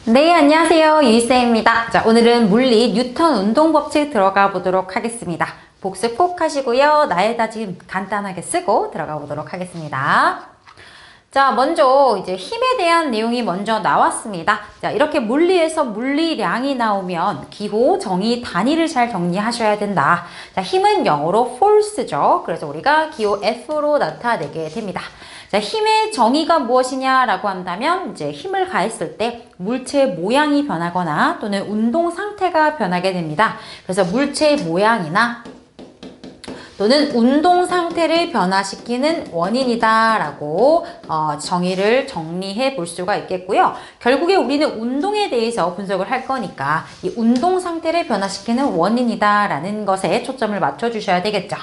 네, 안녕하세요. 유희쌤입니다. 자, 오늘은 물리 뉴턴 운동 법칙 들어가 보도록 하겠습니다. 복습 꼭 하시고요. 나에다 지금 간단하게 쓰고 들어가 보도록 하겠습니다. 자, 먼저 이제 힘에 대한 내용이 먼저 나왔습니다. 자, 이렇게 물리에서 물리량이 나오면 기호, 정의, 단위를 잘 정리하셔야 된다. 자, 힘은 영어로 force죠. 그래서 우리가 기호 F로 나타내게 됩니다. 자, 힘의 정의가 무엇이냐라고 한다면 이제 힘을 가했을 때 물체의 모양이 변하거나 또는 운동 상태가 변하게 됩니다. 그래서 물체의 모양이나 또는 운동 상태를 변화시키는 원인이다 라고 정의를 정리해 볼 수가 있겠고요. 결국에 우리는 운동에 대해서 분석을 할 거니까 이 운동 상태를 변화시키는 원인이다 라는 것에 초점을 맞춰 주셔야 되겠죠.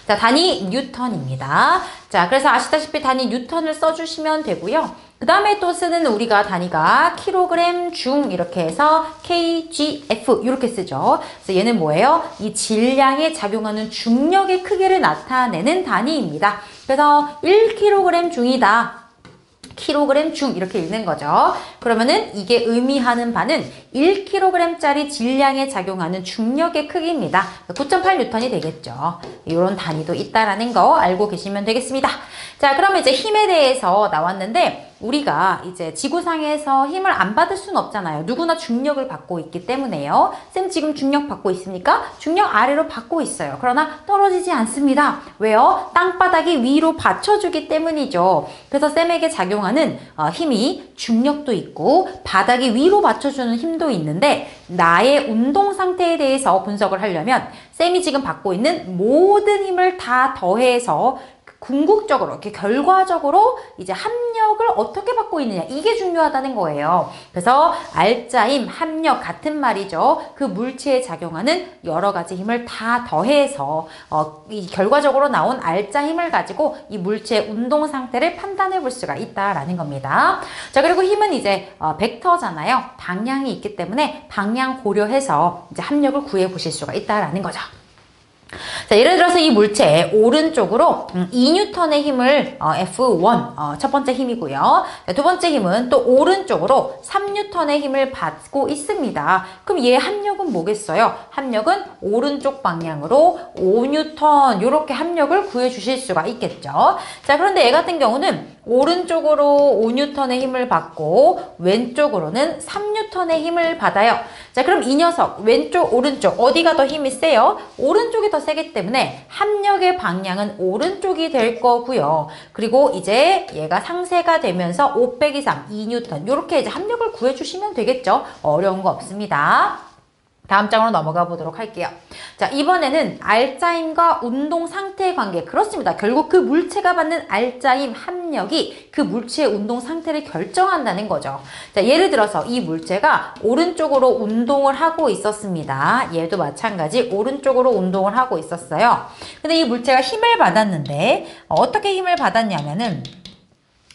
자, 단위 뉴턴입니다. 자, 그래서 아시다시피 단위 뉴턴을 써주시면 되고요. 그 다음에 또 쓰는 우리가 단위가 킬로그램 중 이렇게 해서 kgf 이렇게 쓰죠. 그래서 얘는 뭐예요? 이 질량에 작용하는 중력의 크기를 나타내는 단위입니다. 그래서 1kg 중이다. 킬로그램 중 이렇게 읽는 거죠. 그러면은 이게 의미하는 바는 1kg짜리 질량에 작용하는 중력의 크기입니다. 9.8N이 되겠죠. 이런 단위도 있다라는 거 알고 계시면 되겠습니다. 자, 그러면 이제 힘에 대해서 나왔는데 우리가 이제 지구상에서 힘을 안 받을 수는 없잖아요. 누구나 중력을 받고 있기 때문에요. 쌤 지금 중력 받고 있습니까? 중력 아래로 받고 있어요. 그러나 떨어지지 않습니다. 왜요? 땅바닥이 위로 받쳐주기 때문이죠. 그래서 쌤에게 작용하는 힘이 중력도 있고 바닥이 위로 받쳐주는 힘도 있는데 나의 운동 상태에 대해서 분석을 하려면 쌤이 지금 받고 있는 모든 힘을 다 더해서 궁극적으로 이렇게 결과적으로 이제 합력을 어떻게 받고 있느냐 이게 중요하다는 거예요. 그래서 알짜힘, 합력 같은 말이죠. 그 물체에 작용하는 여러 가지 힘을 다 더해서 이 결과적으로 나온 알짜힘을 가지고 이 물체의 운동 상태를 판단해 볼 수가 있다라는 겁니다. 자, 그리고 힘은 이제 벡터잖아요. 방향이 있기 때문에 방향 고려해서 이제 합력을 구해 보실 수가 있다라는 거죠. 자, 예를 들어서 이 물체의 오른쪽으로 2N의 힘을 F1 첫 번째 힘이고요. 자, 두 번째 힘은 또 오른쪽으로 3N의 힘을 받고 있습니다. 그럼 얘의 합력은 뭐겠어요? 합력은 오른쪽 방향으로 5N 이렇게 합력을 구해 주실 수가 있겠죠. 자, 그런데 얘 같은 경우는 오른쪽으로 5N의 힘을 받고 왼쪽으로는 3N의 힘을 받아요. 자, 그럼 이 녀석 왼쪽 오른쪽 어디가 더 힘이 세요? 오른쪽이 더 세기 때문에 합력의 방향은 오른쪽이 될 거고요. 그리고 이제 얘가 상쇄가 되면서 5 빼기 3 2N 이렇게 이제 합력을 구해 주시면 되겠죠. 어려운 거 없습니다. 다음 장으로 넘어가 보도록 할게요. 자, 이번에는 알짜힘과 운동 상태의 관계. 그렇습니다. 결국 그 물체가 받는 알짜힘 합력이 그 물체의 운동 상태를 결정한다는 거죠. 자, 예를 들어서 이 물체가 오른쪽으로 운동을 하고 있었습니다. 얘도 마찬가지 오른쪽으로 운동을 하고 있었어요. 근데 이 물체가 힘을 받았는데 어떻게 힘을 받았냐면은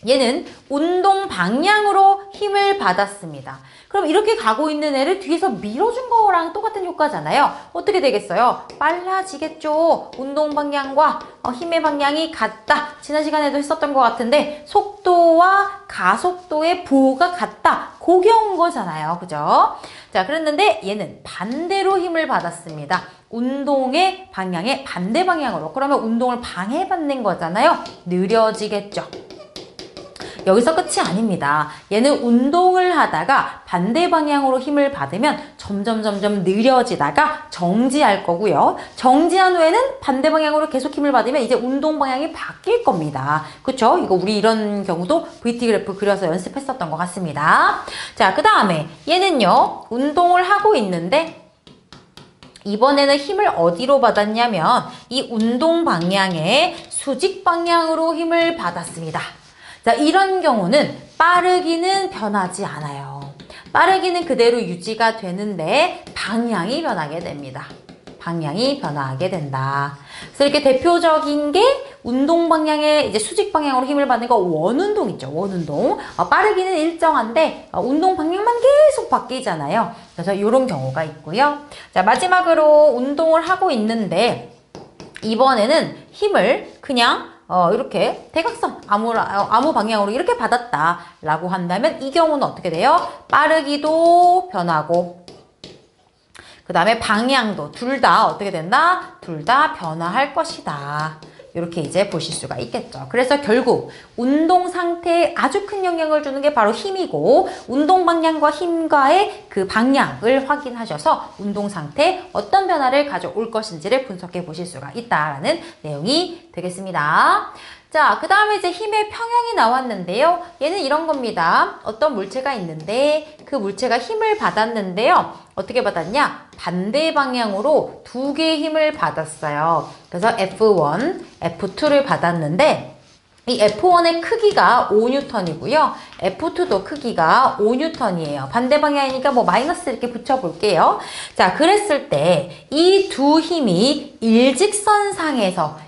얘는 운동 방향으로 힘을 받았습니다. 그럼 이렇게 가고 있는 애를 뒤에서 밀어준 거랑 똑같은 효과잖아요. 어떻게 되겠어요? 빨라지겠죠. 운동 방향과 힘의 방향이 같다. 지난 시간에도 했었던 것 같은데 속도와 가속도의 부호가 같다. 그게 온 거잖아요. 그죠? 자, 그랬는데 얘는 반대로 힘을 받았습니다. 운동의 방향의 반대 방향으로. 그러면 운동을 방해받는 거잖아요. 느려지겠죠. 여기서 끝이 아닙니다. 얘는 운동을 하다가 반대 방향으로 힘을 받으면 점점 느려지다가 정지할 거고요. 정지한 후에는 반대 방향으로 계속 힘을 받으면 이제 운동 방향이 바뀔 겁니다. 그쵸? 이거 우리 이런 경우도 VT 그래프 그려서 연습했었던 것 같습니다. 자, 그 다음에 얘는요. 운동을 하고 있는데 이번에는 힘을 어디로 받았냐면 이 운동 방향의 수직 방향으로 힘을 받았습니다. 자, 이런 경우는 빠르기는 변하지 않아요. 빠르기는 그대로 유지가 되는데 방향이 변하게 됩니다. 방향이 변하게 된다. 그래서 이렇게 대표적인 게 운동 방향의 이제 수직 방향으로 힘을 받는 거 원운동 있죠. 원운동. 빠르기는 일정한데 운동 방향만 계속 바뀌잖아요. 그래서 이런 경우가 있고요. 자, 마지막으로 운동을 하고 있는데 이번에는 힘을 그냥 이렇게 대각선 아무 방향으로 이렇게 받았다라고 한다면 이 경우는 어떻게 돼요? 빠르기도 변하고 그 다음에 방향도 둘 다 어떻게 된다? 둘 다 변화할 것이다. 이렇게 이제 보실 수가 있겠죠. 그래서 결국 운동 상태에 아주 큰 영향을 주는 게 바로 힘이고 운동 방향과 힘과의 그 방향을 확인하셔서 운동 상태에 어떤 변화를 가져올 것인지를 분석해 보실 수가 있다라는 내용이 되겠습니다. 자, 그 다음에 이제 힘의 평형이 나왔는데요. 얘는 이런 겁니다. 어떤 물체가 있는데 그 물체가 힘을 받았는데요. 어떻게 받았냐? 반대 방향으로 두 개의 힘을 받았어요. 그래서 F1, F2를 받았는데 이 F1의 크기가 5N이고요. F2도 크기가 5N이에요. 반대 방향이니까 뭐 마이너스 이렇게 붙여볼게요. 자, 그랬을 때 이 두 힘이 일직선상에서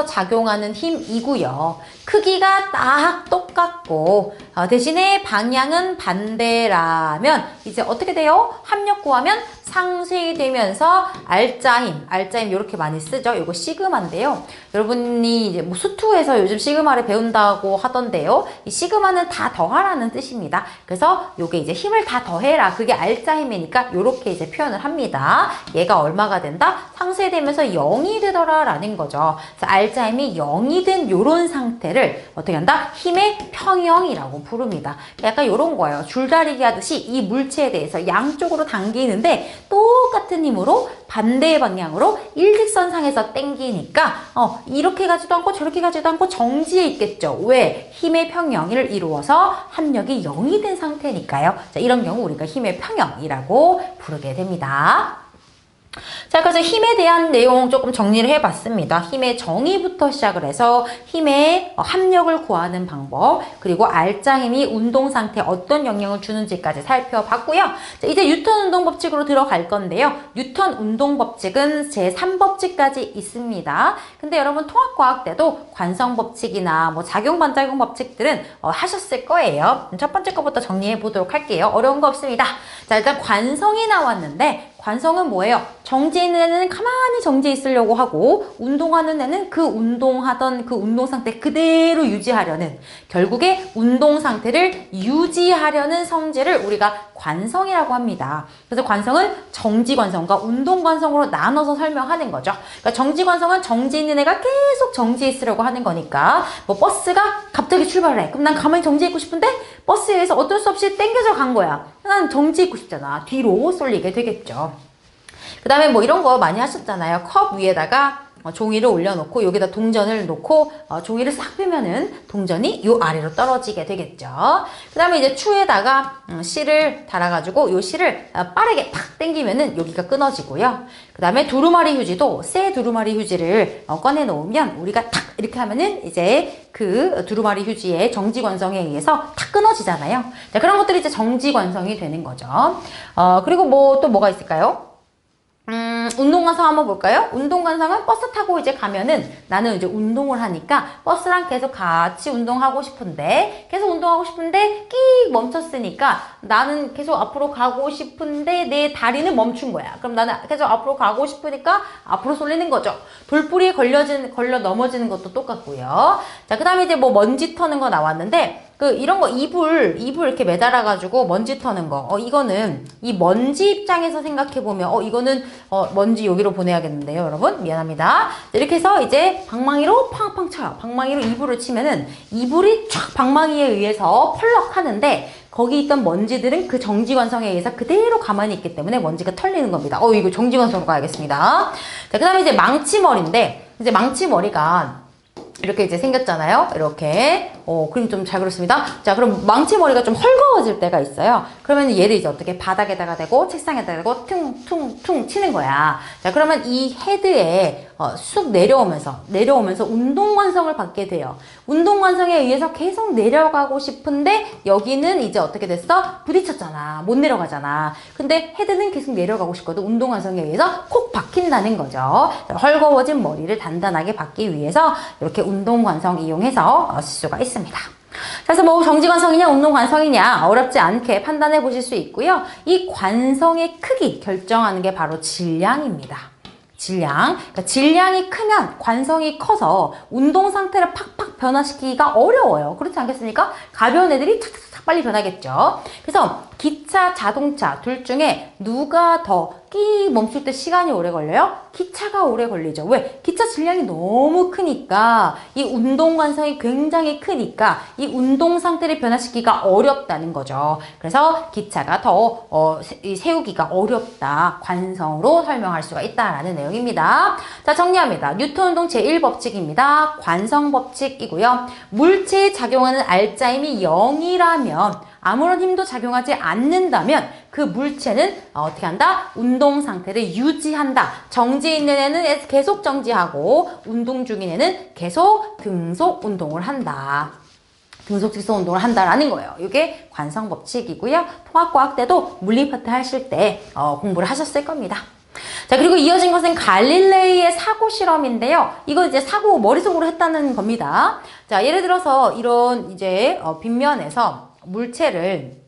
작용하는 힘이고요. 크기가 딱 똑같고 대신에 방향은 반대라면 이제 어떻게 돼요? 합력 구하면 상쇄되면서 알짜힘 이렇게 많이 쓰죠. 이거 시그마인데요. 여러분이 이제 뭐 수투에서 요즘 시그마를 배운다고 하던데요. 이 시그마는 다 더하라는 뜻입니다. 그래서 요게 이제 힘을 다 더해라. 그게 알짜힘이니까 요렇게 이제 표현을 합니다. 얘가 얼마가 된다? 상쇄되면서 0이 되더라 라는 거죠. 그래서 알짜힘이 0이 된 요런 상태를 어떻게 한다? 힘의 평형이라고 부릅니다. 약간 요런 거예요. 줄다리기 하듯이 이 물체에 대해서 양쪽으로 당기는데 똑같은 힘으로 반대 방향으로 일직선상에서 당기니까 이렇게 가지도 않고 저렇게 가지도 않고 정지해 있겠죠. 왜? 힘의 평형을 이루어서 합력이 0이 된 상태니까요. 자, 이런 경우 우리가 힘의 평형이라고 부르게 됩니다. 자, 그래서 힘에 대한 내용 조금 정리를 해봤습니다. 힘의 정의부터 시작을 해서 힘의 합력을 구하는 방법, 그리고 알짜힘이 운동 상태에 어떤 영향을 주는지까지 살펴봤고요. 자, 이제 뉴턴 운동 법칙으로 들어갈 건데요. 뉴턴 운동 법칙은 제3법칙까지 있습니다. 근데 여러분 통합과학 때도 관성 법칙이나 뭐 작용 반작용 법칙들은 하셨을 거예요. 첫 번째 거부터 정리해 보도록 할게요. 어려운 거 없습니다. 자, 일단 관성이 나왔는데 관성은 뭐예요? 정지해 있는 애는 가만히 정지해 있으려고 하고 운동하는 애는 그 운동하던 그 운동 상태 그대로 유지하려는 결국에 운동 상태를 유지하려는 성질을 우리가 관성이라고 합니다. 그래서 관성은 정지관성과 운동관성으로 나눠서 설명하는 거죠. 그러니까 정지관성은 정지 있는 애가 계속 정지해 있으려고 하는 거니까 뭐 버스가 갑자기 출발을 해. 그럼 난 가만히 정지해 있고 싶은데 버스에 의해서 어쩔 수 없이 땡겨져 간 거야. 난 정지해 있고 싶잖아. 뒤로 쏠리게 되겠죠. 그 다음에 뭐 이런 거 많이 하셨잖아요. 컵 위에다가 종이를 올려놓고 여기다 동전을 놓고 종이를 싹 빼면은 동전이 요 아래로 떨어지게 되겠죠. 그 다음에 이제 추에다가 실을 달아가지고 요 실을 빠르게 팍 당기면은 여기가 끊어지고요. 그 다음에 두루마리 휴지도 새 두루마리 휴지를 꺼내 놓으면 우리가 탁 이렇게 하면은 이제 그 두루마리 휴지의 정지관성에 의해서 탁 끊어지잖아요. 자, 그런 것들이 이제 정지관성이 되는 거죠. 그리고 뭐 또 뭐가 있을까요? 운동관성 한번 볼까요? 운동관성은 버스 타고 이제 가면은 나는 이제 운동을 하니까 버스랑 계속 같이 운동하고 싶은데 끼익 멈췄으니까 나는 계속 앞으로 가고 싶은데 내 다리는 멈춘 거야. 그럼 나는 계속 앞으로 가고 싶으니까 앞으로 쏠리는 거죠. 돌뿌리에 걸려 넘어지는 것도 똑같고요. 자, 그 다음에 이제 뭐 먼지 터는 거 나왔는데 이런 거 이불 이렇게 매달아가지고 먼지 터는 거. 이거는 이 먼지 입장에서 생각해보면 이거는 먼지 여기로 보내야겠는데요, 여러분. 미안합니다. 이렇게 해서 이제 방망이로 팡팡 쳐요. 방망이로 이불을 치면은 이불이 촥 방망이에 의해서 펄럭 하는데 거기 있던 먼지들은 그 정지관성에 의해서 그대로 가만히 있기 때문에 먼지가 털리는 겁니다. 이거 정지관성으로 가야겠습니다. 자, 그 다음에 이제 망치머리인데 이제 망치머리가 이렇게 이제 생겼잖아요. 이렇게. 그림 좀 잘 그렸습니다. 자, 그럼 망치머리가 좀 헐거워질 때가 있어요. 그러면 얘를 이제 어떻게 바닥에다가 대고 책상에다가 대고 퉁퉁퉁 치는 거야. 자, 그러면 이 헤드에 쑥 내려오면서 운동관성을 받게 돼요. 운동관성에 의해서 계속 내려가고 싶은데 여기는 이제 어떻게 됐어? 부딪혔잖아. 못 내려가잖아. 근데 헤드는 계속 내려가고 싶거든. 운동관성에 의해서 콕 박힌다는 거죠. 자, 헐거워진 머리를 단단하게 받기 위해서 이렇게 운동관성 이용해서 쓸 수가 있습니다. 그래서 뭐 정지관성이냐 운동관성이냐 어렵지 않게 판단해 보실 수 있고요. 이 관성의 크기 결정하는 게 바로 질량입니다. 질량. 그러니까 질량이 크면 관성이 커서 운동 상태를 팍팍 변화시키기가 어려워요. 그렇지 않겠습니까? 가벼운 애들이 탁탁탁 빨리 변하겠죠. 그래서 기차, 자동차 둘 중에 누가 더 끼 멈출 때 시간이 오래 걸려요? 기차가 오래 걸리죠. 왜? 기차 질량이 너무 크니까, 이 운동 관성이 굉장히 크니까 이 운동 상태를 변화시키기가 어렵다는 거죠. 그래서 기차가 더 세우기가 어렵다. 관성으로 설명할 수가 있다라는 내용입니다. 자, 정리합니다. 뉴턴 운동 제1법칙입니다. 관성 법칙이고요. 물체에 작용하는 알짜힘이 0이라면 아무런 힘도 작용하지 않는다면 그 물체는 어떻게 한다? 운동 상태를 유지한다. 정지해 있는 애는 계속 정지하고 운동 중인 애는 계속 등속 운동을 한다. 등속 직선 운동을 한다라는 거예요. 이게 관성 법칙이고요. 통합과학 때도 물리 파트 하실 때 공부를 하셨을 겁니다. 자, 그리고 이어진 것은 갈릴레이의 사고 실험인데요. 이거 이제 사고 머릿속으로 했다는 겁니다. 자, 예를 들어서 이런 이제 빗면에서 물체를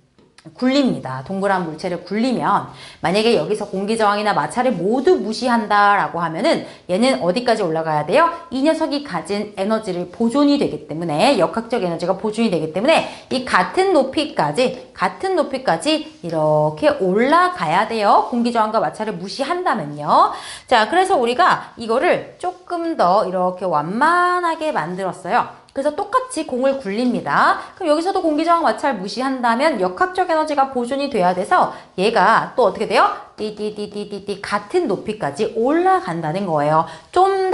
굴립니다. 동그란 물체를 굴리면 만약에 여기서 공기저항이나 마찰을 모두 무시한다라고 하면은 얘는 어디까지 올라가야 돼요? 이 녀석이 가진 에너지를 보존이 되기 때문에 역학적 에너지가 보존이 되기 때문에 이 같은 높이까지 이렇게 올라가야 돼요. 공기저항과 마찰을 무시한다면요. 자, 그래서 우리가 이거를 조금 더 이렇게 완만하게 만들었어요. 그래서 똑같이 공을 굴립니다. 그럼 여기서도 공기저항 마찰 무시한다면 역학적 에너지가 보존이 돼야 돼서 얘가 또 어떻게 돼요? 띠띠띠띠띠 같은 높이까지 올라간다는 거예요. 좀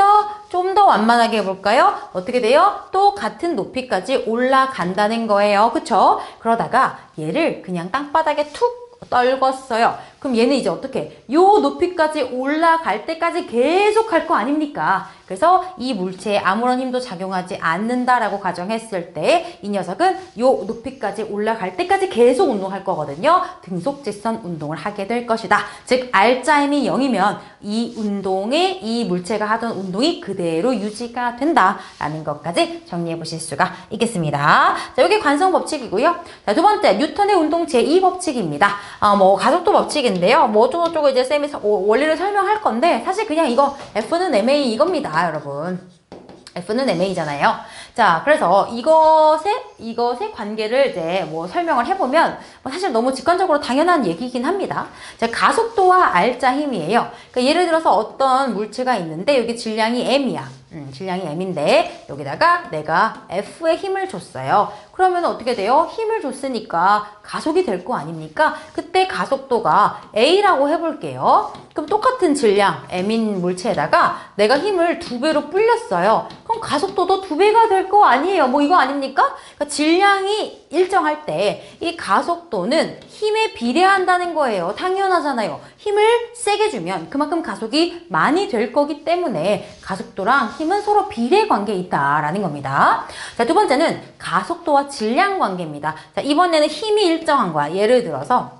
더 완만하게 해볼까요? 어떻게 돼요? 또 같은 높이까지 올라간다는 거예요. 그쵸? 그러다가 얘를 그냥 땅바닥에 툭 떨궜어요. 그럼 얘는 이제 어떻게? 요 높이까지 올라갈 때까지 계속 할 거 아닙니까? 그래서 이 물체에 아무런 힘도 작용하지 않는다라고 가정했을 때 이 녀석은 요 높이까지 올라갈 때까지 계속 운동할 거거든요. 등속직선 운동을 하게 될 것이다. 즉 알짜힘이 0이면 이 운동에 이 물체가 하던 운동이 그대로 유지가 된다라는 것까지 정리해 보실 수가 있겠습니다. 자, 이게 관성 법칙이고요. 자, 두 번째 뉴턴의 운동 제2법칙입니다. 가속도 법칙인데요. 뭐 어쩌고저쩌고 이제 쌤이 원리를 설명할 건데 사실 그냥 이거 F는 MA 이겁니다, 여러분. F는 MA잖아요. 자, 그래서 이것의 관계를 이제 뭐 설명을 해보면 사실 너무 직관적으로 당연한 얘기긴 합니다. 자, 가속도와 알짜힘이에요. 그러니까 예를 들어서 어떤 물체가 있는데 여기 질량이 M이야. 질량이 M인데 여기다가 내가 F에 힘을 줬어요. 그러면 어떻게 돼요? 힘을 줬으니까 가속이 될 거 아닙니까? 그때 가속도가 A라고 해볼게요. 그럼 똑같은 질량 M인 물체에다가 내가 힘을 2배로 불렸어요. 그럼 가속도도 2배가 될 거 아니에요. 뭐 이거 아닙니까? 그러니까 질량이 일정할 때 이 가속도는 힘에 비례한다는 거예요. 당연하잖아요. 힘을 세게 주면 그만큼 가속이 많이 될 거기 때문에 가속도랑 힘은 서로 비례 관계에 있다라는 겁니다. 자, 두 번째는 가속도와 질량 관계입니다. 자, 이번에는 힘이 일정한 거야. 예를 들어서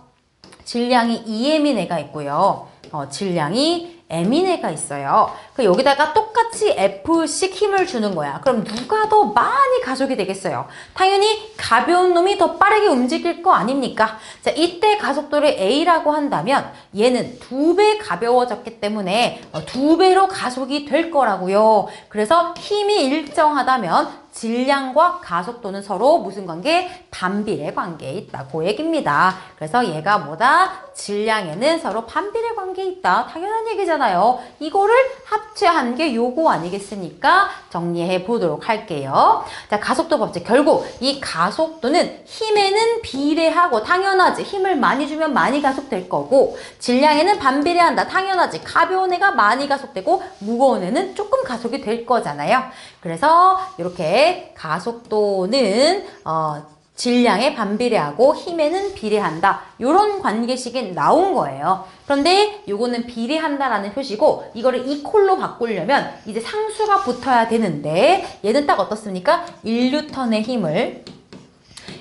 질량이 2m인 애가 있고요. 질량이 M인 애가 있어요. 여기다가 똑같이 F씩 힘을 주는 거야. 그럼 누가 더 많이 가속이 되겠어요? 당연히 가벼운 놈이 더 빠르게 움직일 거 아닙니까? 자, 이때 가속도를 A라고 한다면 얘는 2배 가벼워졌기 때문에 2배로 가속이 될 거라고요. 그래서 힘이 일정하다면 질량과 가속도는 서로 무슨 관계? 반비례 관계에 있다고 얘기입니다. 그래서 얘가 뭐다? 질량에는 서로 반비례 관계에 있다. 당연한 얘기잖아요. 이거를 합체한 게 요거 아니겠습니까? 정리해 보도록 할게요. 자, 가속도 법칙. 결국 이 가속도는 힘에는 비례하고 당연하지. 힘을 많이 주면 많이 가속될 거고 질량에는 반비례한다. 당연하지. 가벼운 애가 많이 가속되고 무거운 애는 조금 가속이 될 거잖아요. 그래서 이렇게 가속도는 질량에 반비례하고 힘에는 비례한다. 이런 관계식이 나온 거예요. 그런데 요거는 비례한다라는 표시고 이거를 이퀄로 바꾸려면 이제 상수가 붙어야 되는데 얘는 딱 어떻습니까? 1N의 힘을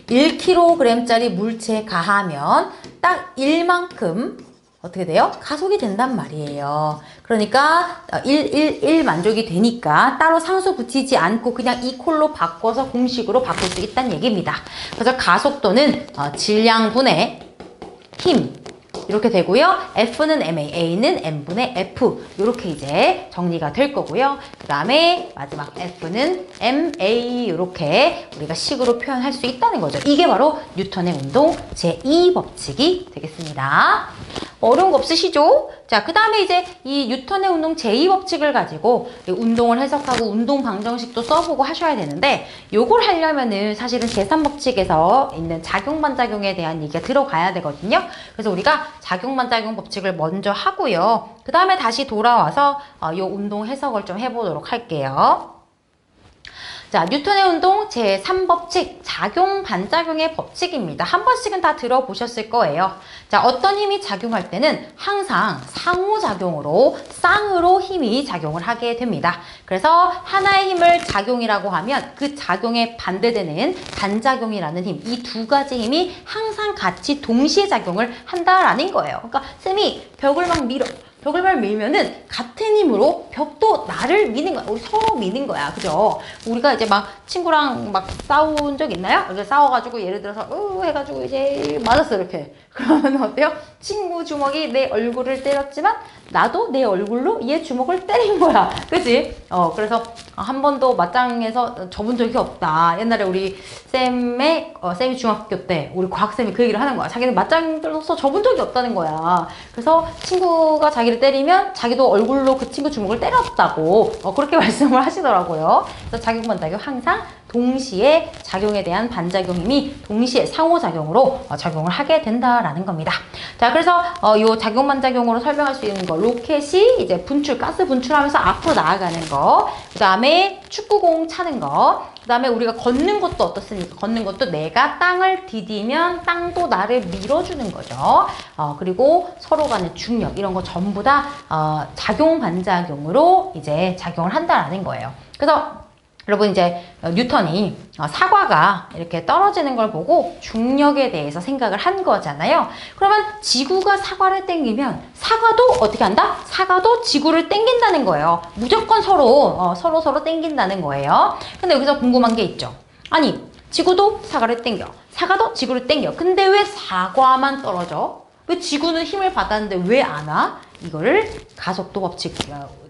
1kg짜리 물체에 가하면 딱 1만큼 어떻게 돼요? 가속이 된단 말이에요. 그러니까 1 만족이 되니까 따로 상수 붙이지 않고 그냥 이퀄로 바꿔서 공식으로 바꿀 수 있다는 얘기입니다. 그래서 가속도는 질량분의 힘 이렇게 되고요. F는 MA, A는 M분의 F 이렇게 이제 정리가 될 거고요. 그 다음에 마지막 F는 MA 이렇게 우리가 식으로 표현할 수 있다는 거죠. 이게 바로 뉴턴의 운동 제2법칙이 되겠습니다. 어려운 거 없으시죠? 자, 그 다음에 이제 이 뉴턴의 운동 제2법칙을 가지고 운동을 해석하고 운동 방정식도 써보고 하셔야 되는데 요걸 하려면은 사실은 제3법칙에서 있는 작용반작용에 대한 얘기가 들어가야 되거든요. 그래서 우리가 작용반작용 법칙을 먼저 하고요. 그 다음에 다시 돌아와서 요 운동 해석을 좀 해보도록 할게요. 자, 뉴턴의 운동 제3법칙, 작용, 반작용의 법칙입니다. 한 번씩은 다 들어보셨을 거예요. 자, 어떤 힘이 작용할 때는 항상 상호작용으로, 쌍으로 힘이 작용을 하게 됩니다. 그래서 하나의 힘을 작용이라고 하면 그 작용에 반대되는 반작용이라는 힘, 이 두 가지 힘이 항상 같이 동시에 작용을 한다라는 거예요. 그러니까 쌤이 벽을 막 밀면은 같은 힘으로 벽도 나를 미는 거야. 우리 서로 미는 거야. 그죠? 우리가 이제 막 친구랑 막 싸운 적 있나요? 이렇게 싸워가지고 예를 들어서 해가지고 이제 맞았어 이렇게. 그러면 어때요? 친구 주먹이 내 얼굴을 때렸지만 나도 내 얼굴로 얘 주먹을 때린 거야. 그치? 그래서 한 번도 맞짱에서 접은 적이 없다. 옛날에 우리 쌤이 중학교 때 우리 과학쌤이 그 얘기를 하는 거야. 자기는 맞짱 들어서 접은 적이 없다는 거야. 그래서 친구가 자기를 때리면 자기도 얼굴로 그 친구 주먹을 때렸다고 그렇게 말씀을 하시더라고요. 그래서 작용반작용 항상 동시에 작용에 대한 반작용 힘이 동시에 상호작용으로 작용을 하게 된다라는 겁니다. 자, 그래서 요 작용반작용으로 설명할 수 있는 거, 로켓이 이제 가스 분출하면서 앞으로 나아가는 거, 그 다음에 축구공 차는 거, 그 다음에 우리가 걷는 것도 어떻습니까? 걷는 것도 내가 땅을 디디면 땅도 나를 밀어주는 거죠. 그리고 서로 간의 중력 이런 거 전부 다 작용 반작용으로 이제 작용을 한다라는 거예요. 그래서 여러분 이제 뉴턴이 사과가 이렇게 떨어지는 걸 보고 중력에 대해서 생각을 한 거잖아요. 그러면 지구가 사과를 땡기면 사과도 어떻게 한다? 사과도 지구를 땡긴다는 거예요. 무조건 서로 땡긴다는 거예요. 근데 여기서 궁금한 게 있죠. 아니, 지구도 사과를 땡겨. 사과도 지구를 땡겨. 근데 왜 사과만 떨어져? 왜 지구는 힘을 받았는데 왜 안 와? 이거를 가속도 법칙,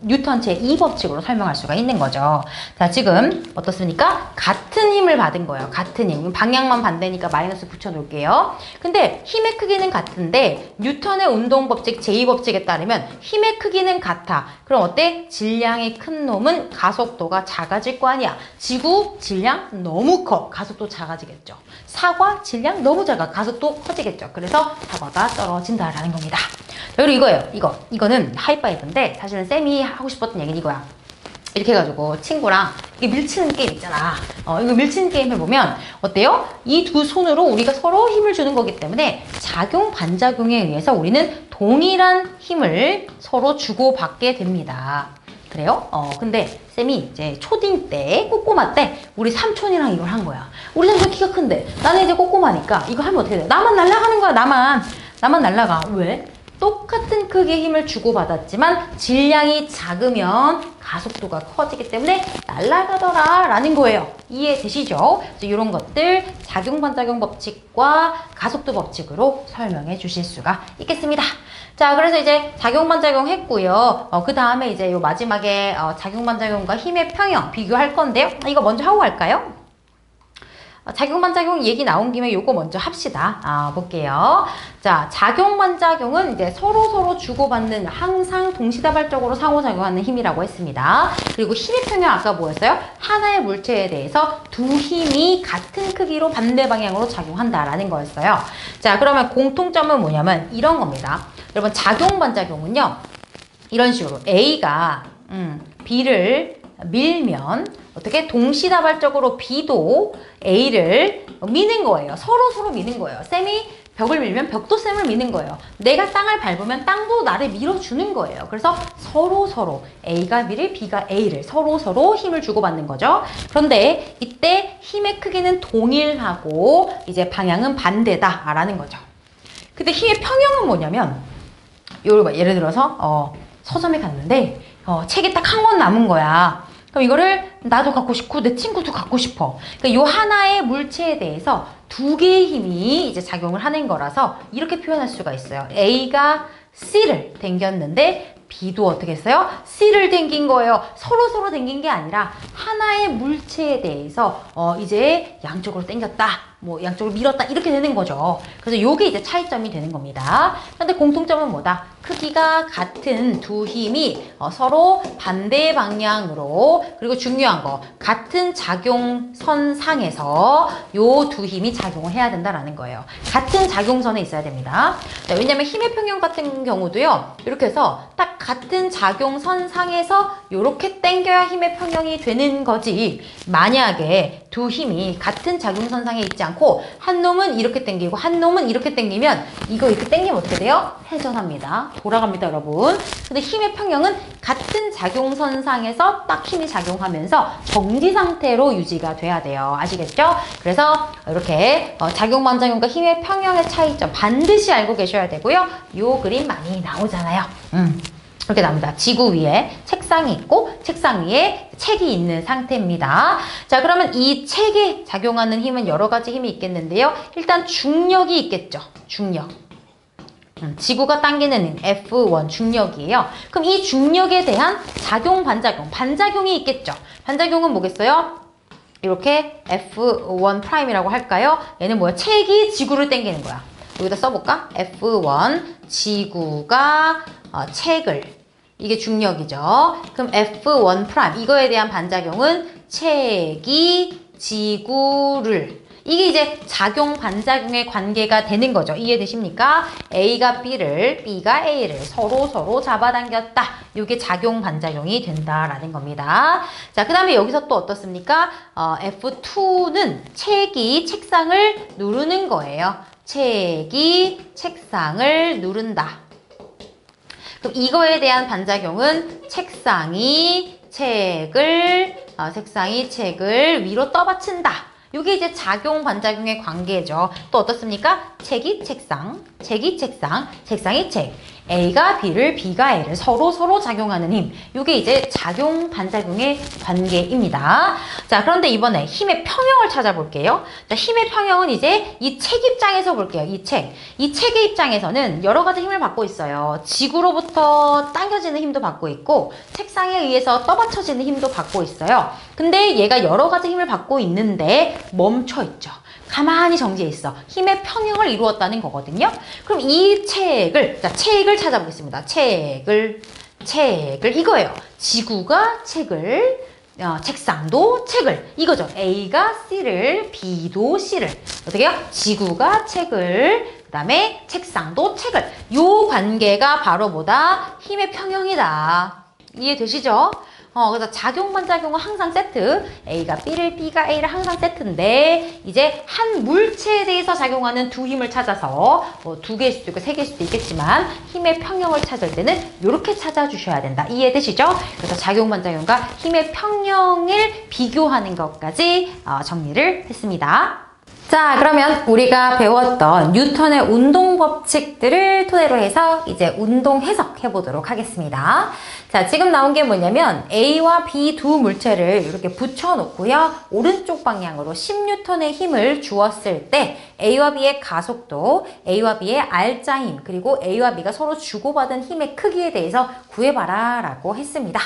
뉴턴 제2법칙으로 설명할 수가 있는 거죠. 자, 지금 어떻습니까? 같은 힘을 받은 거예요. 같은 힘. 방향만 반대니까 마이너스 붙여놓을게요. 근데 힘의 크기는 같은데 뉴턴의 운동법칙 제2법칙에 따르면 힘의 크기는 같아. 그럼 어때? 질량이 큰 놈은 가속도가 작아질 거 아니야. 지구 질량 너무 커. 가속도 작아지겠죠. 사과 질량 너무 작아. 가속도 커지겠죠. 그래서 사과가 떨어진다라는 겁니다. 자, 그리고 이거예요. 이거는 하이파이브인데 사실은 쌤이 하고 싶었던 얘기는 이거야. 이렇게 해가지고 친구랑 이게 밀치는 게임 있잖아. 이거 밀치는 게임 해보면 어때요? 이 두 손으로 우리가 서로 힘을 주는 거기 때문에 작용 반작용에 의해서 우리는 동일한 힘을 서로 주고받게 됩니다. 그래요? 근데 쌤이 이제 초딩 때, 꼬꼬마 때 우리 삼촌이랑 이걸 한 거야. 우리 삼촌 키가 큰데 나는 이제 꼬꼬마니까 이거 하면 어떻게 돼? 나만 날아가는 거야. 나만 날아가. 왜? 똑같은 크기의 힘을 주고받았지만 질량이 작으면 가속도가 커지기 때문에 날아가더라 라는 거예요. 이해되시죠? 이런 것들 작용반작용 법칙과 가속도 법칙으로 설명해 주실 수가 있겠습니다. 자, 그래서 이제 작용반작용 했고요. 그 다음에 이제 요 마지막에 작용반작용과 힘의 평형 비교할 건데요. 이거 먼저 하고 갈까요? 작용반작용 얘기 나온 김에 요거 먼저 합시다. 볼게요. 자, 작용반작용은 이제 서로 주고받는 항상 동시다발적으로 상호작용하는 힘이라고 했습니다. 그리고 힘의 평형 아까 뭐였어요? 하나의 물체에 대해서 두 힘이 같은 크기로 반대 방향으로 작용한다라는 거였어요. 자, 그러면 공통점은 뭐냐면 이런 겁니다. 여러분, 작용반작용은요. 이런 식으로 A가 B를 밀면 어떻게 동시다발적으로 B도 A를 미는 거예요. 서로 미는 거예요. 쌤이 벽을 밀면 벽도 쌤을 미는 거예요. 내가 땅을 밟으면 땅도 나를 밀어주는 거예요. 그래서 서로 A가 B를, B가 A를 서로 힘을 주고받는 거죠. 그런데 이때 힘의 크기는 동일하고 이제 방향은 반대다라는 거죠. 근데 힘의 평형은 뭐냐면 예를 들어서 서점에 갔는데 책이 딱 한 권 남은 거야. 그럼 이거를 나도 갖고 싶고 내 친구도 갖고 싶어. 그러니까 요 하나의 물체에 대해서 두 개의 힘이 이제 작용을 하는 거라서 이렇게 표현할 수가 있어요. A가 C를 당겼는데 B도 어떻게 했어요? C를 당긴 거예요. 서로 당긴 게 아니라 하나의 물체에 대해서 이제 양쪽으로 당겼다. 뭐 양쪽으로 밀었다 이렇게 되는 거죠. 그래서 요게 이제 차이점이 되는 겁니다. 그런데 공통점은 뭐다? 크기가 같은 두 힘이 서로 반대 방향으로, 그리고 중요한 거 같은 작용선상에서 요 두 힘이 작용을 해야 된다라는 거예요. 같은 작용선에 있어야 됩니다. 자, 왜냐면 힘의 평형 같은 경우도요. 이렇게 해서 딱 같은 작용선상에서 요렇게 당겨야 힘의 평형이 되는 거지, 만약에 두 힘이 같은 작용선상에 있지 않고 한 놈은 이렇게 당기고 한 놈은 이렇게 당기면 이거 이렇게 당기면 어떻게 돼요? 회전합니다. 돌아갑니다, 여러분. 근데 힘의 평형은 같은 작용선상에서 딱 힘이 작용하면서 정지 상태로 유지가 돼야 돼요. 아시겠죠? 그래서 이렇게 작용반작용과 힘의 평형의 차이점 반드시 알고 계셔야 되고요. 요 그림 많이 나오잖아요. 이렇게 나옵니다. 지구 위에 책상이 있고 책상 위에 책이 있는 상태입니다. 자, 그러면 이 책에 작용하는 힘은 여러 가지 힘이 있겠는데요. 일단 중력이 있겠죠. 중력. 지구가 당기는 F1 중력이에요. 그럼 이 중력에 대한 작용, 반작용이 있겠죠. 반작용은 뭐겠어요? 이렇게 F1 프라임이라고 할까요? 얘는 뭐야? 책이 지구를 당기는 거야. 여기다 써볼까? F1 지구가 책을, 이게 중력이죠. 그럼 F1 프라임 이거에 대한 반작용은 책이 지구를, 이게 이제 작용 반작용의 관계가 되는 거죠. 이해되십니까? A가 B를, B가 A를 서로 잡아당겼다. 이게 작용 반작용이 된다라는 겁니다. 자, 그 다음에 여기서 또 어떻습니까? F2는 책이 책상을 누르는 거예요. 책이 책상을 누른다. 그럼 이거에 대한 반작용은 책상이 책을 위로 떠받친다. 이게 이제 작용 반작용의 관계죠. 또 어떻습니까? 책이 책상, 책상이 책. A가 B를, B가 A를 서로 작용하는 힘. 이게 이제 작용 반작용의 관계입니다. 자, 그런데 이번에 힘의 평형을 찾아볼게요. 자, 힘의 평형은 이제 이 책 입장에서 볼게요. 이 책의 입장에서는 여러 가지 힘을 받고 있어요. 지구로부터 당겨지는 힘도 받고 있고 책상에 의해서 떠받쳐지는 힘도 받고 있어요. 근데 얘가 여러 가지 힘을 받고 있는데 멈춰 있죠. 가만히 정지해 있어. 힘의 평형을 이루었다는 거거든요. 그럼 이 책을 찾아보겠습니다. 책을 이거예요. 지구가 책을, 책상도 책을, 이거죠. A가 C를, B도 C를. 어떻게 해요? 지구가 책을, 그 다음에 책상도 책을. 요 관계가 바로 뭐다? 힘의 평형이다. 이해되시죠? 그래서 작용 반작용은 항상 세트. A가 B를, B가 A를 항상 세트인데, 이제 한 물체에 대해서 작용하는 두 힘을 찾아서 두 개일 수도 있고 세 개일 수도 있겠지만 힘의 평형을 찾을 때는 이렇게 찾아주셔야 된다. 이해되시죠? 그래서 작용 반작용과 힘의 평형을 비교하는 것까지 정리를 했습니다. 자, 그러면 우리가 배웠던 뉴턴의 운동 법칙들을 토대로 해서 이제 운동 해석해 보도록 하겠습니다. 자, 지금 나온 게 뭐냐면 A와 B 두 물체를 이렇게 붙여 놓고요. 오른쪽 방향으로 10N의 힘을 주었을 때 A와 B의 가속도, A와 B의 R자 힘, 그리고 A와 B가 서로 주고받은 힘의 크기에 대해서 구해봐라 라고 했습니다.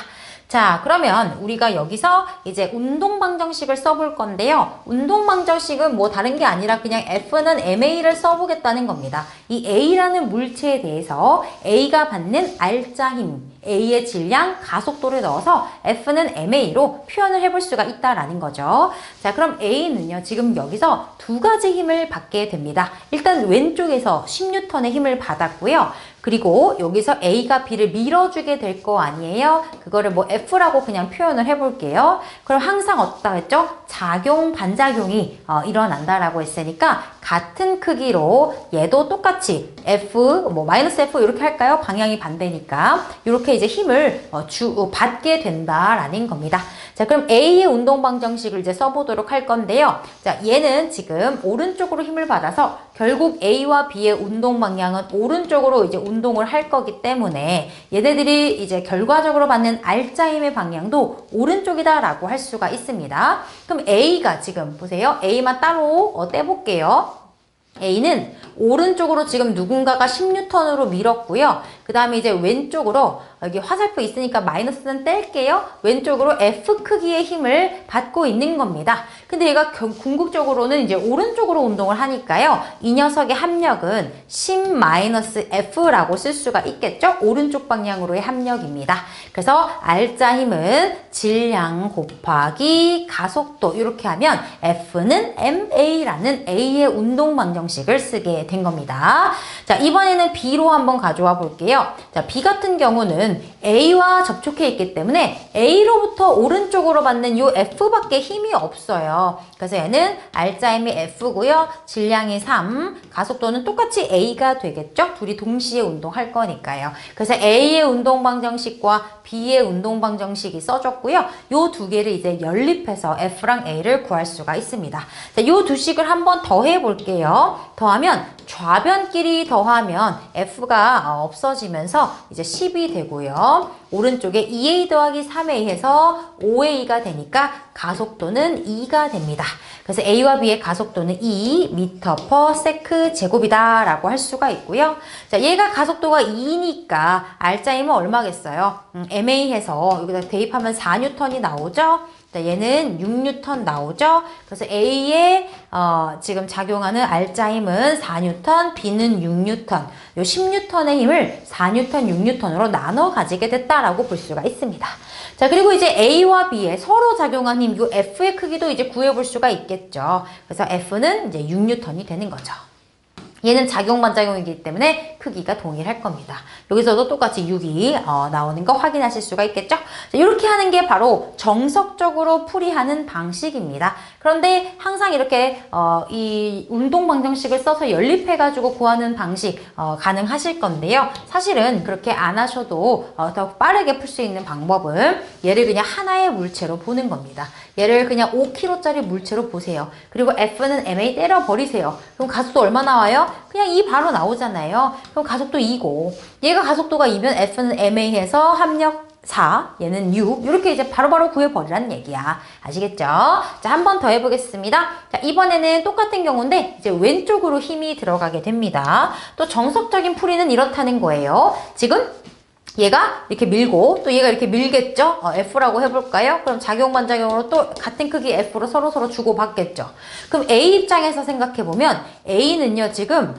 자, 그러면 우리가 여기서 이제 운동방정식을 써볼 건데요. 운동방정식은 뭐 다른 게 아니라 그냥 F는 MA를 써보겠다는 겁니다. 이 A라는 물체에 대해서 A가 받는 R자 힘, A의 질량, 가속도를 넣어서 F는 MA로 표현을 해볼 수가 있다라는 거죠. 자, 그럼 A는요, 지금 여기서 두 가지 힘을 받게 됩니다. 일단 왼쪽에서 10N의 힘을 받았고요. 그리고 여기서 A가 B를 밀어주게 될 거 아니에요? 그거를 뭐 F라고 그냥 표현을 해볼게요. 그럼 항상 어떻다 했죠? 작용, 반작용이 일어난다라고 했으니까 같은 크기로 얘도 똑같이 F, 뭐 마이너스 F 이렇게 할까요? 방향이 반대니까 이렇게 이제 힘을 받게 된다라는 겁니다. 자, 그럼 A의 운동 방정식을 이제 써보도록 할 건데요. 자, 얘는 지금 오른쪽으로 힘을 받아서 결국 A와 B의 운동 방향은 오른쪽으로 이제 운동을 할 거기 때문에 얘네들이 이제 결과적으로 받는 R자 힘의 방향도 오른쪽이다라고 할 수가 있습니다. 그럼 A가 지금 보세요. A만 따로 떼볼게요. A는 오른쪽으로 지금 누군가가 10N으로 밀었고요. 그 다음에 이제 왼쪽으로 여기 화살표 있으니까 마이너스는 뗄게요. 왼쪽으로 F 크기의 힘을 받고 있는 겁니다. 근데 얘가 궁극적으로는 이제 오른쪽으로 운동을 하니까요. 이 녀석의 합력은 10-F라고 쓸 수가 있겠죠. 오른쪽 방향으로의 합력입니다. 그래서 R자 힘은 질량 곱하기 가속도 이렇게 하면 F는 MA라는 A의 운동 방정식을 쓰게 된 겁니다. 자, 이번에는 B로 한번 가져와 볼게요. 자, B 같은 경우는 A와 접촉해 있기 때문에 A로부터 오른쪽으로 받는 요 F밖에 힘이 없어요. 그래서 얘는 R자 힘이 F고요. 질량이 3, 가속도는 똑같이 A가 되겠죠? 둘이 동시에 운동할 거니까요. 그래서 A의 운동 방정식과 B의 운동 방정식이 써졌고요. 요 두 개를 이제 연립해서 F랑 A를 구할 수가 있습니다. 자, 요 두 식을 한번 더해 볼게요. 더하면 좌변끼리 더하면 F가 없어지면서 이제 10이 되고요. 오른쪽에 2A 더하기 3A 해서 5A가 되니까 가속도는 2가 됩니다. 그래서 A와 B의 가속도는 2m/s 제곱이다 라고 할 수가 있고요. 자, 얘가 가속도가 2니까 R자 힘은 얼마겠어요? MA 해서 여기다 대입하면 4N이 나오죠? 자, 얘는 6N 나오죠? 그래서 A에 지금 작용하는 R자 힘은 4N, B는 6N. 요 10N의 힘을 4N, 6N으로 나눠 가지게 됐다라고 볼 수가 있습니다. 자, 그리고 이제 A와 B에 서로 작용한 힘, 요 F의 크기도 이제 구해볼 수가 있겠죠. 그래서 F는 이제 6N이 되는 거죠. 얘는 작용 반작용이기 때문에 크기가 동일할 겁니다. 여기서도 똑같이 6이 나오는 거 확인하실 수가 있겠죠? 자, 이렇게 하는 게 바로 정석적으로 풀이하는 방식입니다. 그런데 항상 이렇게 이 운동 방정식을 써서 연립해가지고 구하는 방식 가능하실 건데요. 사실은 그렇게 안 하셔도 더 빠르게 풀 수 있는 방법은 얘를 그냥 하나의 물체로 보는 겁니다. 얘를 그냥 5kg짜리 물체로 보세요. 그리고 F는 MA 때려버리세요. 그럼 가속도 얼마 나와요? 그냥 2 바로 나오잖아요. 그럼 가속도 2고 얘가 가속도가 2면 F는 MA 해서 합력 4, 얘는 6 이렇게 이제 바로바로 구해버리라는 얘기야. 아시겠죠? 자, 한 번 더 해보겠습니다. 자, 이번에는 똑같은 경우인데 이제 왼쪽으로 힘이 들어가게 됩니다. 또 정석적인 풀이는 이렇다는 거예요. 지금 얘가 이렇게 밀고 또 얘가 이렇게 밀겠죠? F라고 해볼까요? 그럼 작용반작용으로 또 같은 크기 F로 서로서로 주고받겠죠? 그럼 A 입장에서 생각해보면 A는요 지금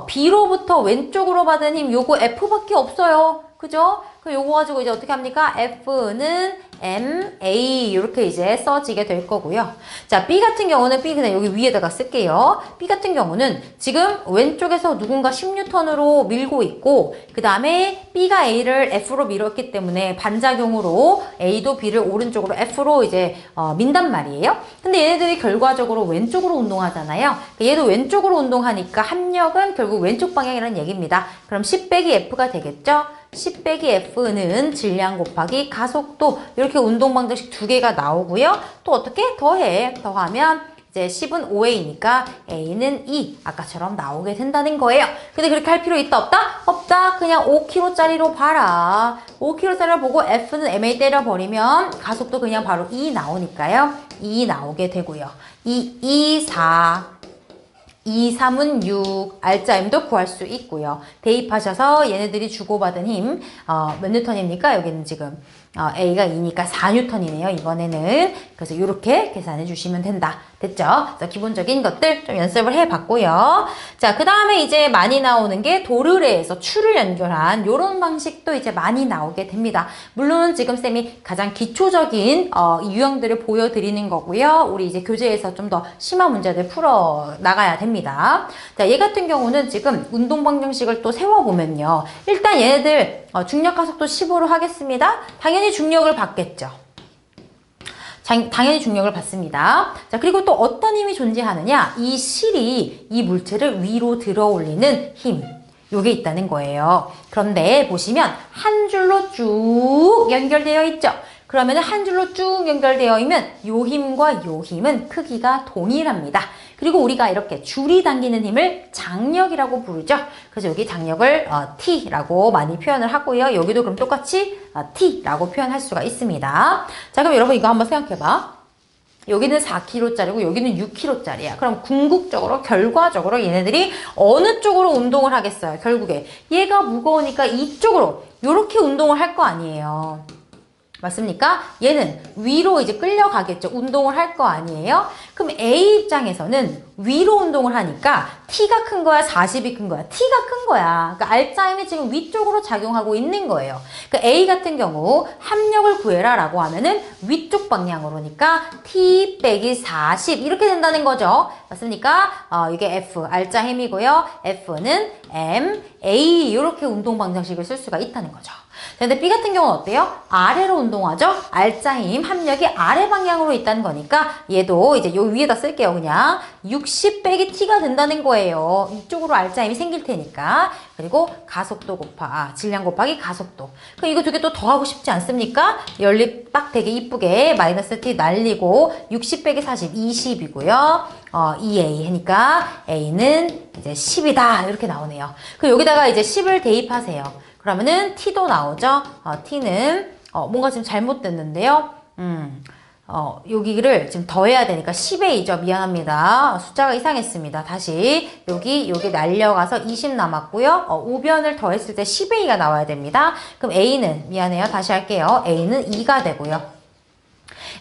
B로부터 왼쪽으로 받은 힘 요거 F밖에 없어요. 그죠? 그럼 요거 가지고 이제 어떻게 합니까? F는 MA 이렇게 이제 써지게 될 거고요. 자, B 같은 경우는 B 그냥 여기 위에다가 쓸게요. B 같은 경우는 지금 왼쪽에서 누군가 10N으로 밀고 있고 그 다음에 B가 A를 F로 밀었기 때문에 반작용으로 A도 B를 오른쪽으로 F로 이제 민단 말이에요. 근데 얘네들이 결과적으로 왼쪽으로 운동하잖아요. 얘도 왼쪽으로 운동하니까 합력은 결국 왼쪽 방향이라는 얘기입니다. 그럼 10 빼기 F가 되겠죠? 10 빼기 F는 질량 곱하기 가속도 이렇게 운동 방정식 두 개가 나오고요. 또 어떻게 더하면 이제 10은 5A니까 A는 2 아까처럼 나오게 된다는 거예요. 근데 그렇게 할 필요 있다 없다? 없다. 그냥 5kg짜리로 봐라. 5kg짜리를 보고 F는 MA 때려버리면 가속도 그냥 바로 2 나오니까요. 2 나오게 되고요. 2, 4 2, 3은 6, R자 힘도 구할 수 있고요. 대입하셔서 얘네들이 주고받은 힘 몇 뉴턴입니까? 여기는 지금 A가 2니까 4N이네요. 이번에는. 그래서 이렇게 계산해 주시면 된다. 됐죠? 그래서 기본적인 것들 좀 연습을 해봤고요. 자, 그 다음에 이제 많이 나오는 게 도르래에서 추를 연결한 이런 방식도 이제 많이 나오게 됩니다. 물론 지금 쌤이 가장 기초적인 유형들을 보여드리는 거고요. 우리 이제 교재에서 좀 더 심한 문제들 풀어 나가야 됩니다. 자, 얘 같은 경우는 지금 운동 방정식을 또 세워보면요. 일단 얘네들 중력 가속도 15로 하겠습니다. 당연히 중력을 받겠죠. 당연히 중력을 받습니다. 자, 그리고 또 어떤 힘이 존재하느냐? 이 실이 이 물체를 위로 들어 올리는 힘. 요게 있다는 거예요. 그런데 보시면 한 줄로 쭉 연결되어 있죠. 그러면 한 줄로 쭉 연결되어 있는 요 힘과 요 힘은 크기가 동일합니다. 그리고 우리가 이렇게 줄이 당기는 힘을 장력이라고 부르죠. 그래서 여기 장력을 T라고 많이 표현을 하고요. 여기도 그럼 똑같이 T라고 표현할 수가 있습니다. 자, 그럼 여러분 이거 한번 생각해봐. 여기는 4kg짜리고 여기는 6kg짜리야. 그럼 궁극적으로 결과적으로 얘네들이 어느 쪽으로 운동을 하겠어요? 결국에 얘가 무거우니까 이쪽으로 이렇게 운동을 할 거 아니에요. 맞습니까? 얘는 위로 이제 끌려가겠죠. 운동을 할 거 아니에요? 그럼 A 입장에서는 위로 운동을 하니까 T가 큰 거야? 40이 큰 거야? T가 큰 거야. 그러니까 알짜힘이 지금 위쪽으로 작용하고 있는 거예요. 그러니까 A 같은 경우 합력을 구해라 라고 하면은 위쪽 방향으로니까 T 빼기 40 이렇게 된다는 거죠. 맞습니까? 이게 F, 알짜힘이고요. F는 M, A 이렇게 운동 방정식을 쓸 수가 있다는 거죠. 근데 B 같은 경우는 어때요? 아래로 운동하죠? 알짜힘, 합력이 아래 방향으로 있다는 거니까 얘도 이제 요 위에다 쓸게요. 그냥 60 빼기 T가 된다는 거예요. 이쪽으로 알짜힘이 생길 테니까. 그리고 가속도 질량 곱하기 가속도. 그럼 이거 두 개 또 더하고 싶지 않습니까? 연립 딱 되게 이쁘게 마이너스 T 날리고 60 빼기 40, 20이고요. 2A 하니까 A는 이제 10이다. 이렇게 나오네요. 그럼 여기다가 이제 10을 대입하세요. 그러면은 T도 나오죠. T는 뭔가 지금 잘못됐는데요. 여기를 지금 더해야 되니까 10A죠. 미안합니다. 숫자가 이상했습니다. 다시 여기 날려가서 20 남았고요. 우변을 더했을 때 10A가 나와야 됩니다. 그럼 A는 미안해요. 다시 할게요. A는 2가 되고요.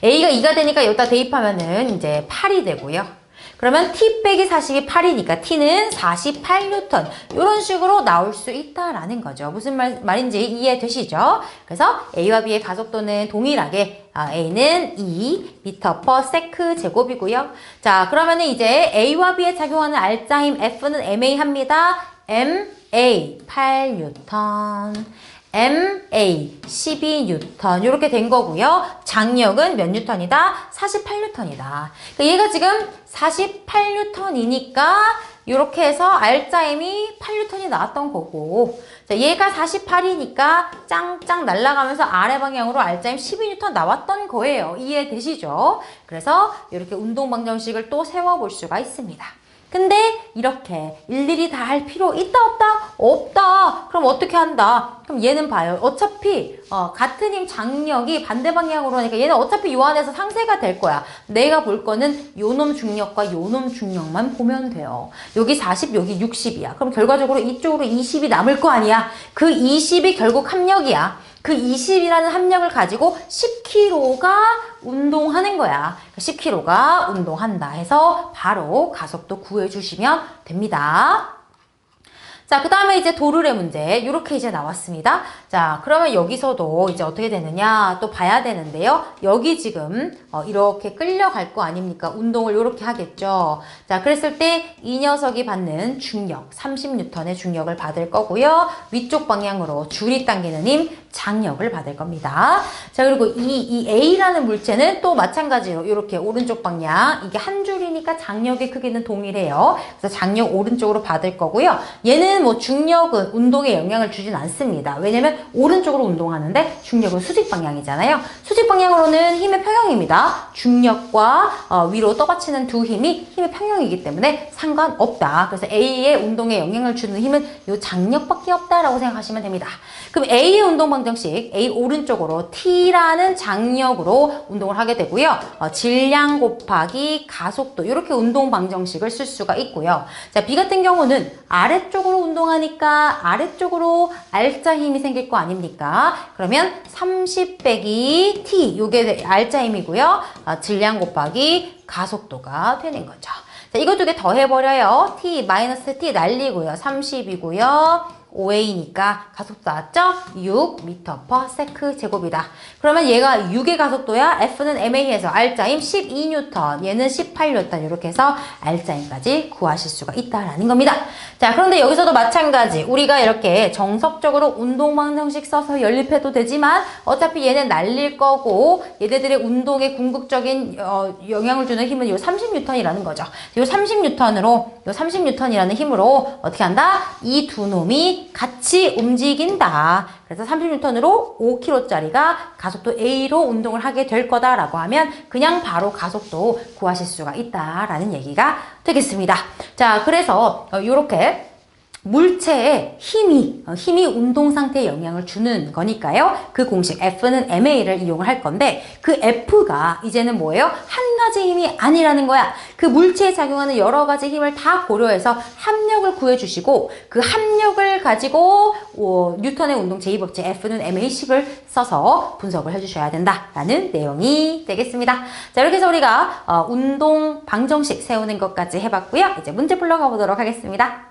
A가 2가 되니까 여기다 대입하면은 이제 8이 되고요. 그러면 T 빼기 40이 8이니까 T는 48N 이런 식으로 나올 수 있다라는 거죠. 무슨 말인지 이해되시죠? 그래서 A와 B의 가속도는 동일하게 A는 2m/s 제곱이고요. 자, 그러면은 이제 A와 B에 작용하는 알짜힘 F는 MA 합니다. MA 8N MA 12N 이렇게 된 거고요. 장력은 몇 뉴턴이다? 48N이다. 그러니까 얘가 지금 48N이니까 이렇게 해서 알짜힘이 8N이 나왔던 거고, 자, 얘가 48이니까 짱짱 날아가면서 아래 방향으로 알짜힘 12N 나왔던 거예요. 이해되시죠? 그래서 이렇게 운동 방정식을 또 세워볼 수가 있습니다. 근데 이렇게 일일이 다 할 필요 있다 없다? 없다. 그럼 어떻게 한다? 그럼 얘는 봐요. 어차피 같은 힘 장력이 반대 방향으로 하니까 얘는 어차피 요 안에서 상쇄가 될 거야. 내가 볼 거는 요놈 중력과 요놈 중력만 보면 돼요. 여기 40, 여기 60이야. 그럼 결과적으로 이쪽으로 20이 남을 거 아니야. 그 20이 결국 합력이야. 그 20이라는 합력을 가지고 10kg가 운동하는 거야. 10kg가 운동한다 해서 바로 가속도 구해주시면 됩니다. 자, 그 다음에 이제 도르래 문제 이렇게 이제 나왔습니다. 자, 그러면 여기서도 이제 어떻게 되느냐 또 봐야 되는데요. 여기 지금 이렇게 끌려갈 거 아닙니까? 운동을 이렇게 하겠죠. 자, 그랬을 때 이 녀석이 받는 중력 30N의 중력을 받을 거고요. 위쪽 방향으로 줄이 당기는 힘 장력을 받을 겁니다. 자, 그리고 이 A라는 물체는 또 마찬가지로 이렇게 오른쪽 방향 이게 한 줄이니까 장력의 크기는 동일해요. 그래서 장력 오른쪽으로 받을 거고요. 얘는 뭐 중력은 운동에 영향을 주진 않습니다. 왜냐면 오른쪽으로 운동하는데 중력은 수직 방향이잖아요. 수직 방향으로는 힘의 평형입니다. 중력과 위로 떠받치는 두 힘이 힘의 평형이기 때문에 상관없다. 그래서 A의 운동에 영향을 주는 힘은 이 장력밖에 없다라고 생각하시면 됩니다. 그럼 A의 운동 방정식 A 오른쪽으로 T라는 장력으로 운동을 하게 되고요. 질량 곱하기 가속도 이렇게 운동 방정식을 쓸 수가 있고요. 자, B 같은 경우는 아래쪽으로 운동하니까 아래쪽으로 알짜 힘이 생길 거 아닙니까? 그러면 30 빼기 T 이게 알짜 힘이고요. 질량 곱하기 가속도가 되는 거죠. 자, 이거 두 개 더해버려요. T 마이너스 T 날리고요. 30이고요. 5A니까 가속도 나왔죠? 6m/s 제곱이다. 그러면 얘가 6의 가속도야. F는 MA에서 알짜힘 12N, 얘는 18N 이렇게 해서 알짜힘까지 구하실 수가 있다라는 겁니다. 자, 그런데 여기서도 마찬가지. 우리가 이렇게 정석적으로 운동 방정식 써서 연립해도 되지만 어차피 얘는 날릴 거고 얘네들의 운동에 궁극적인 영향을 주는 힘은 요 30N이라는 거죠. 요 30N이라는 힘으로 어떻게 한다? 이 두 놈이 공간이 같이 움직인다. 그래서 30N으로 5km짜리가 가속도 A로 운동을 하게 될 거다라고 하면 그냥 바로 가속도 구하실 수가 있다라는 얘기가 되겠습니다. 자, 그래서 이렇게 물체에 힘이 운동 상태에 영향을 주는 거니까요. 그 공식 F는 ma를 이용을 할 건데 그 F가 이제는 뭐예요? 한 가지 힘이 아니라는 거야. 그 물체에 작용하는 여러 가지 힘을 다 고려해서 합력을 구해주시고 그 합력을 가지고 뉴턴의 운동 제2법칙 F는 ma식을 써서 분석을 해주셔야 된다라는 내용이 되겠습니다. 자, 이렇게 해서 우리가 운동 방정식 세우는 것까지 해봤고요. 이제 문제 풀러 가보도록 하겠습니다.